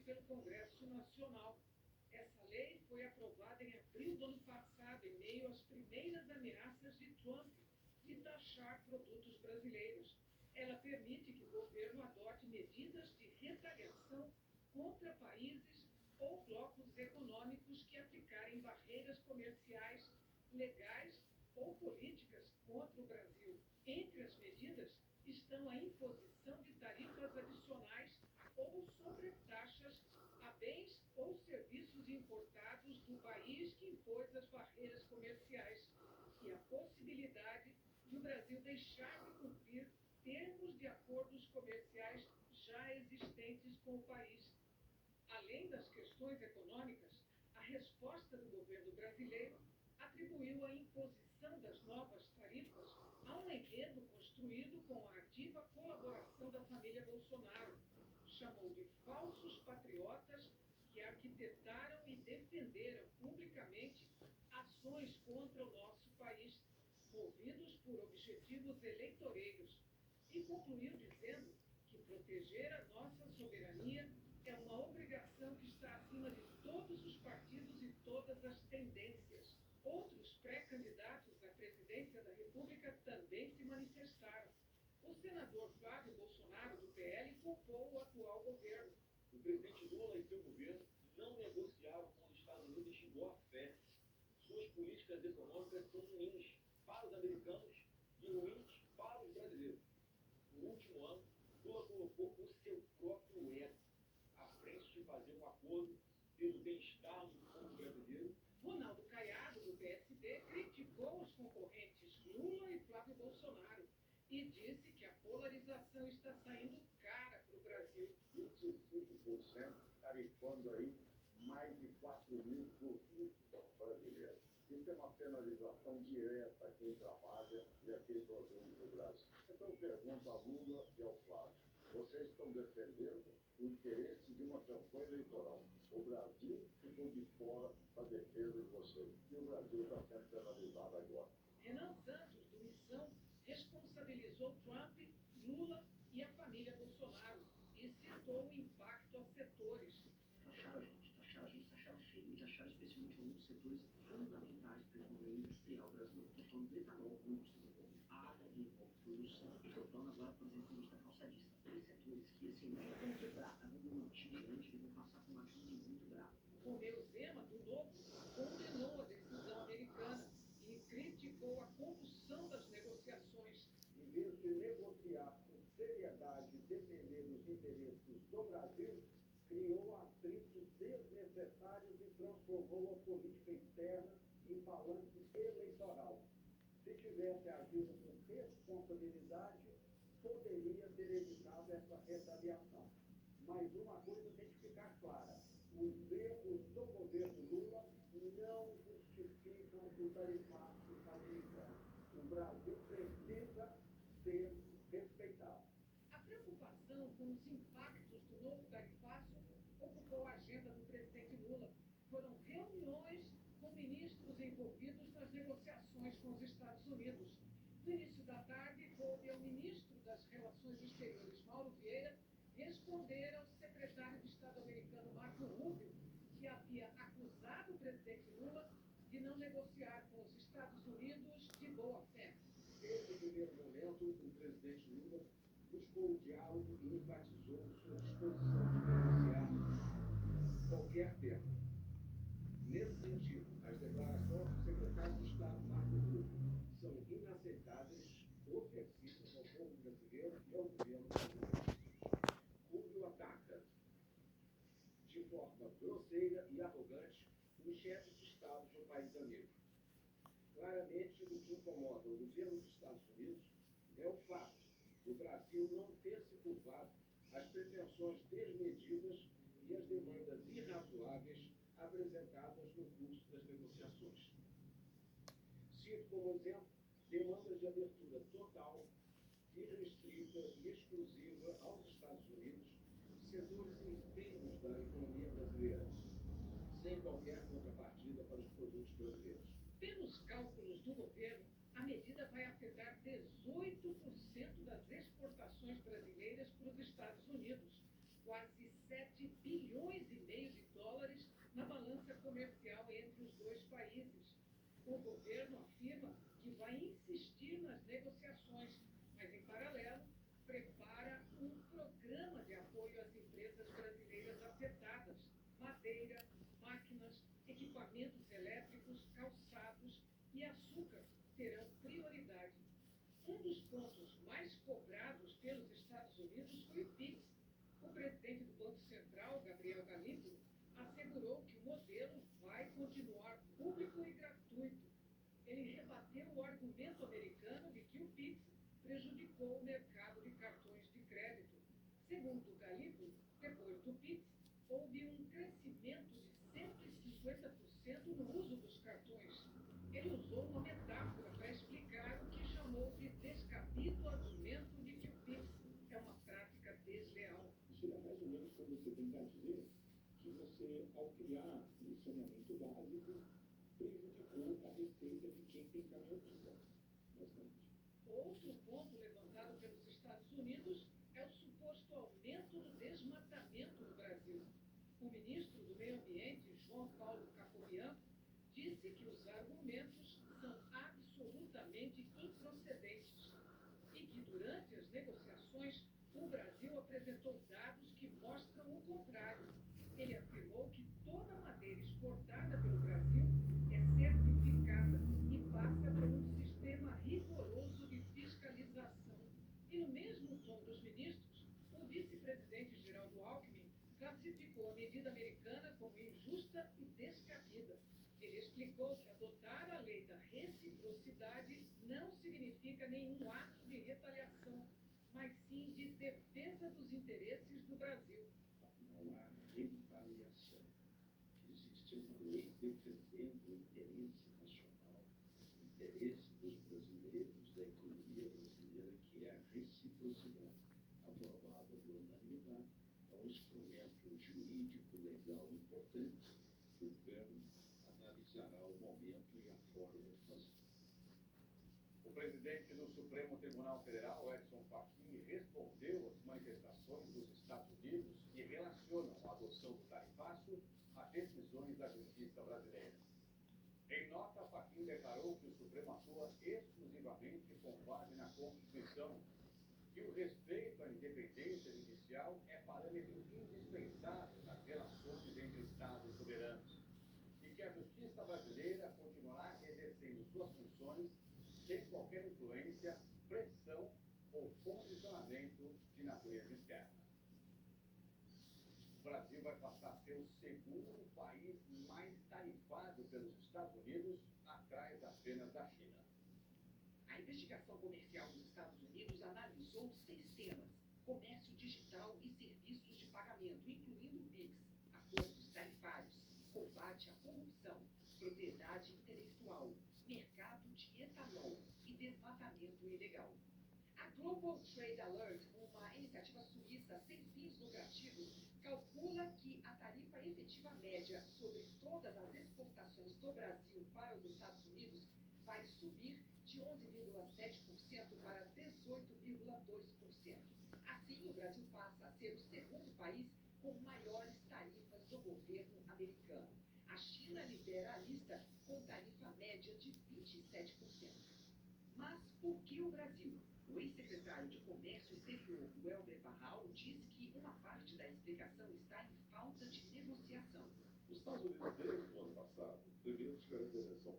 pelo Congresso Nacional. Essa lei foi aprovada em abril do ano passado, em meio às primeiras ameaças de Trump de taxar produtos brasileiros. Ela permite que o governo adote medidas de retaliação contra países ou blocos econômicos que aplicarem barreiras comerciais, legais ou políticas contra o Brasil. Entre as medidas estão a imposição de tarifas adicionais ou sobretaxas a bens ou serviços importados do país que impôs as barreiras comerciais e a possibilidade de o Brasil deixar de cumprir termos de acordos comerciais já existentes com o país. Além das questões econômicas, a resposta do governo brasileiro atribuiu a imposição das novas tarifas a um enredo construído com a ativa colaboração da família Bolsonaro. Chamou de falsos patriotas que arquitetaram e defenderam publicamente ações contra o nosso país, movidos por objetivos eleitoreiros. E concluiu dizendo que proteger a nossa soberania é uma obrigação que está acima de todos os partidos e todas as tendências. Outros pré-candidatos à presidência da República também se manifestaram. O senador Flávio Bolsonaro, do PL, culpou o atual governo. O presidente Lula e seu governo não negociaram com os Estados Unidos de boa fé. Suas políticas econômicas são ruins para os americanos e ruins para os brasileiros. No último ano, Lula colocou o seu próprio ego à frente de fazer um acordo pelo bem-estar do povo brasileiro. Ronaldo Caiado, do PSD, criticou os concorrentes Lula e Flávio Bolsonaro e disse que a polarização está saindo cara para o Brasil. 25% tarifando aí mais de 4 mil produtos brasileiros. Isso é uma penalização direta a quem trabalha e a quem produz no Brasil. Então eu pergunto a Lula e ao Flávio, vocês estão defendendo o interesse de uma campanha eleitoral. O Brasil ficou de fora da defesa de vocês. E o Brasil está sendo penalizado agora. Renan Santos, do Missão, responsabilizou Trump, Lula e a família Bolsonaro e citou o impacto aos setores. Taxaram a gente, taxaram os filhos, taxaram especialmente alguns setores fundamentais para a economia industrial brasileira. Estou falando do etanol, água, produção. Estou falando agora, por exemplo, da indústria calçadista. Três setores que, assim, não vão quebrar, vão demitir gente, vão passar por uma crise muito grave. Romeu Zema, do Novo, condenou a decisão americana e criticou a condução das negociações. Em vez de negociar com seriedade e defender os interesses do Brasil, criou atritos desnecessários e transformou a política externa em palanque eleitoral. Se tivesse agido com responsabilidade, poderia ter evitado essa retaliação. Mas uma coisa tem que ficar clara: os erros do governo Lula não justificam o tarifaço americano. O Brasil precisa ser respeitado. A preocupação com os impactos do novo tarifaço ocupou a agenda do presidente Lula. Foram reuniões com ministros envolvidos nas negociações com os Estados Unidos. No início da tarde, coube ao ministro das Relações Exteriores, Mauro Vieira, responder ao secretário de Estado americano, Marco Rubio, que havia acusado o presidente Lula de não negociar com os Estados Unidos de boa fé. Desde o primeiro momento, o presidente Lula buscou o diálogo e enfatizou sua disposição de negociar qualquer tema. Nesse sentido, as declarações do secretário de Estado, Marco Rubio, são inaceitáveis, ofensivas ao povo brasileiro e ao governo brasileiro. Rubio ataca de forma grosseira e arrogante os chefes de Estado de um país amigo. Claramente, o que incomoda o governo dos Estados Unidos é o fato do Brasil não ter se curvado às pretensões desmedidas e às demandas irrazoáveis apresentadas no curso das negociações. Cito como exemplo demandas de abertura total, irrestrita e exclusiva aos Estados Unidos de setores inteiros da economia brasileira, sem qualquer contrapartida para os produtos brasileiros. Pelos cálculos do governo, a medida vai afetar 18% das exportações brasileiras para os Estados Unidos, quase 7 bilhões O governo afirma que vai insistir nas negociações, mas, em paralelo, prepara um programa de apoio às empresas brasileiras afetadas: madeira, máquinas, equipamentos elétricos, calçados e açúcar terão prioridade. Um dos pontos mais cobrados pelos Estados Unidos foi o PIX. O presidente do Banco Central, Gabriel Galípolo, assegurou que o modelo vai continuar público e gratuito. Ele rebateu o argumento americano de que o PIX prejudicou o mercado de cartões de crédito. Segundo Galípolo, depois do PIX, houve um crescimento de 150% no uso dos cartões. Ele usou uma metáfora para explicar o que chamou de descabido argumento de que o PIX é uma prática desleal. Isso é mais ou menos como você tentar dizer que você, ao criar um saneamento básico, prejudicou a receita de quem tem caminhão-pipa. Bastante. Outro ponto levantado pelos Estados Unidos é o suposto aumento do desmatamento no Brasil. O ministro do Meio Ambiente, João Paulo Capobian, disse que os argumentos são absolutamente improcedentes e que, durante as negociações, o Brasil apresentou dados que mostram o contrário. Ele afirmou que toda madeira exportada pelo Brasil é certificada e passa por um sistema rigoroso de fiscalização. E, no mesmo tom dos ministros, o vice-presidente Geraldo Alckmin classificou a medida americana como injusta e descabida. Ele explicou que adotar a lei da reciprocidade não significa nenhum ato de retaliação, mas sim de defesa dos interesses do Brasil. Não há retaliação. Existe uma lei defendendo o interesse nacional, o interesse dos brasileiros, da economia brasileira, que é a reciprocidade, aprovada por unanimidade. É um instrumento jurídico, legal importante. O governo analisará o momento e a forma de fazer. O presidente do Supremo Tribunal Federal, Edson Fachin, respondeu às manifestações dos Estados Unidos que relacionam a adoção do tarifaço a decisões da justiça brasileira. Em nota, Fachin declarou que o Supremo atua exclusivamente com base na Constituição, que o respeito à independência judicial é parâmetro indispensável nas relações entre Estados soberanos e que a justiça brasileira continuará exercendo suas funções sem qualquer influência, pressão ou condicionamento de natureza externa. O Brasil vai passar a ser o segundo país mais tarifado pelos Estados Unidos, atrás apenas da China. A investigação comercial dos Estados Unidos analisou 6 temas: comércio digital e serviços de pagamento, incluindo o PIX, acordos tarifários, combate à corrupção, propriedade intelectual, mercado de etanol e desmatamento ilegal. A Global Trade Alert, uma iniciativa suíça sem fins lucrativos, calcula que a tarifa efetiva média sobre todas as exportações do Brasil para os Estados Unidos vai subir de 11,7% para 18,2%. Assim, o Brasil passa a ser o segundo país com maiores tarifas do governo americano. A China lidera a lista com tarifa média de 27%. Mas por que o Brasil? O ex-secretário de Comércio Exterior, Welber Barral, diz que uma parte da explicação está em falta de negociação. Os Estados Unidos, desde o ano passado, primeiro tiveram intervenção